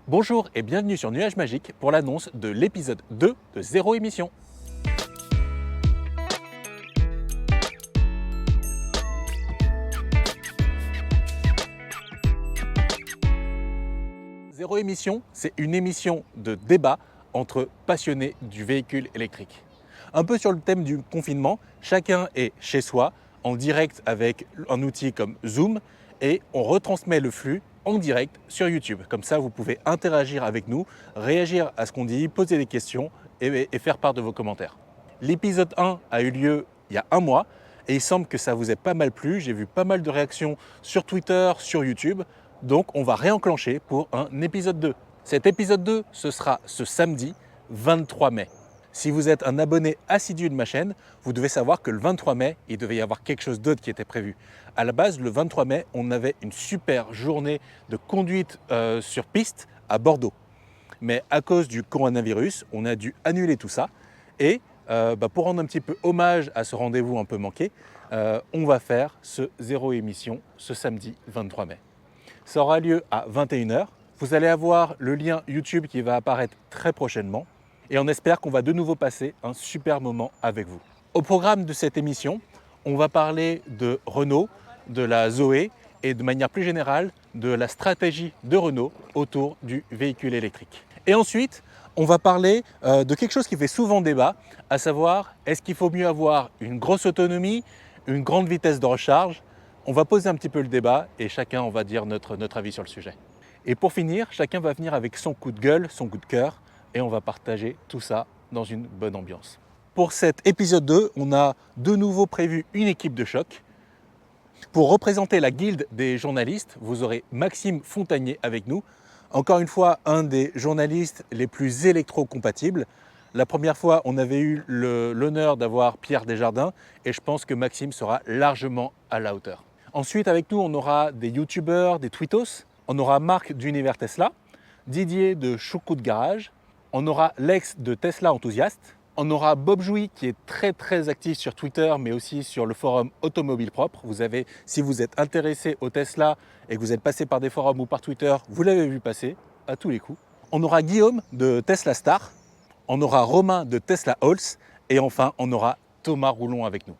Bonjour et bienvenue sur Nuage Magique pour l'annonce de l'épisode 2 de Zéro Émission. Zéro Émission, c'est une émission de débat entre passionnés du véhicule électrique. Un peu sur le thème du confinement, chacun est chez soi, en direct avec un outil comme Zoom, et on retransmet le flux en direct sur YouTube. Comme ça, vous pouvez interagir avec nous, réagir à ce qu'on dit, poser des questions et faire part de vos commentaires. L'épisode 1 a eu lieu il y a un mois et il semble que ça vous ait pas mal plu. J'ai vu pas mal de réactions sur Twitter, sur YouTube. Donc, on va réenclencher pour un épisode 2. Cet épisode 2, ce sera ce samedi 23 mai. Si vous êtes un abonné assidu de ma chaîne, vous devez savoir que le 23 mai, il devait y avoir quelque chose d'autre qui était prévu. À la base, le 23 mai, on avait une super journée de conduite sur piste à Bordeaux. Mais à cause du coronavirus, on a dû annuler tout ça. Et pour rendre un petit peu hommage à ce rendez-vous un peu manqué, on va faire ce Zéro Émission ce samedi 23 mai. Ça aura lieu à 21 h. Vous allez avoir le lien YouTube qui va apparaître très prochainement. Et on espère qu'on va de nouveau passer un super moment avec vous. Au programme de cette émission, on va parler de Renault, de la Zoé et de manière plus générale de la stratégie de Renault autour du véhicule électrique. Et ensuite, on va parler de quelque chose qui fait souvent débat, à savoir est-ce qu'il faut mieux avoir une grosse autonomie, une grande vitesse de recharge. On va poser un petit peu le débat et chacun on va dire notre avis sur le sujet. Et pour finir, chacun va venir avec son coup de gueule, son coup de cœur, et on va partager tout ça dans une bonne ambiance. Pour cet épisode 2, on a de nouveau prévu une équipe de choc. Pour représenter la guilde des journalistes, vous aurez Maxime Fontanier avec nous. Encore une fois, un des journalistes les plus électro-compatibles. La première fois, on avait eu l'honneur d'avoir Pierre Desjardins et je pense que Maxime sera largement à la hauteur. Ensuite, avec nous, on aura des youtubeurs, des tweetos. On aura Marc d'Univers Tesla, Didier de Choucroute Garage. On aura Lex de Tesla Enthousiaste. On aura Bob Jouy qui est très actif sur Twitter mais aussi sur le forum Automobile Propre. Vous avez, si vous êtes intéressé au Tesla et que vous êtes passé par des forums ou par Twitter, vous l'avez vu passer à tous les coups. On aura Guillaume de Tesla Star. On aura Romain de Tesla Halls. Et enfin, on aura Thomas Roulon avec nous.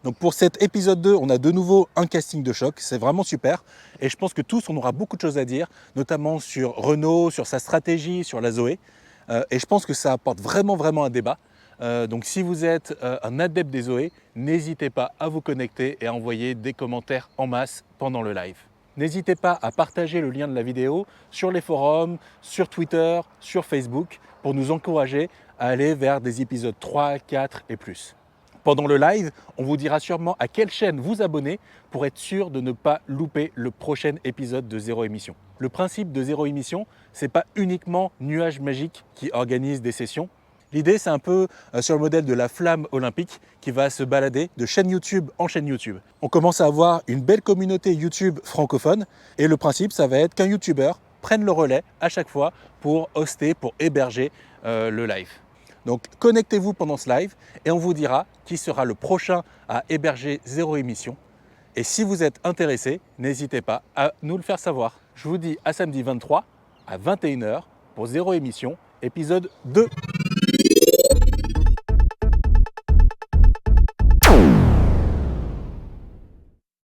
Donc pour cet épisode 2, on a de nouveau un casting de choc, c'est vraiment super. Et je pense que tous, on aura beaucoup de choses à dire, notamment sur Renault, sur sa stratégie, sur la Zoé. Et je pense que ça apporte vraiment un débat. Donc si vous êtes un adepte des Zoé, n'hésitez pas à vous connecter et à envoyer des commentaires en masse pendant le live. N'hésitez pas à partager le lien de la vidéo sur les forums, sur Twitter, sur Facebook pour nous encourager à aller vers des épisodes 3, 4 et plus. Pendant le live, on vous dira sûrement à quelle chaîne vous abonner pour être sûr de ne pas louper le prochain épisode de Zéro Émission. Le principe de Zéro Émission, ce n'est pas uniquement Nuage Magique qui organise des sessions. L'idée, c'est un peu sur le modèle de la flamme olympique qui va se balader de chaîne YouTube en chaîne YouTube. On commence à avoir une belle communauté YouTube francophone et le principe, ça va être qu'un YouTuber prenne le relais à chaque fois pour hoster, pour héberger le live. Donc connectez-vous pendant ce live et on vous dira qui sera le prochain à héberger Zéro Émission. Et si vous êtes intéressé, n'hésitez pas à nous le faire savoir. Je vous dis à samedi 23 à 21 h pour Zéro Émission, épisode 2.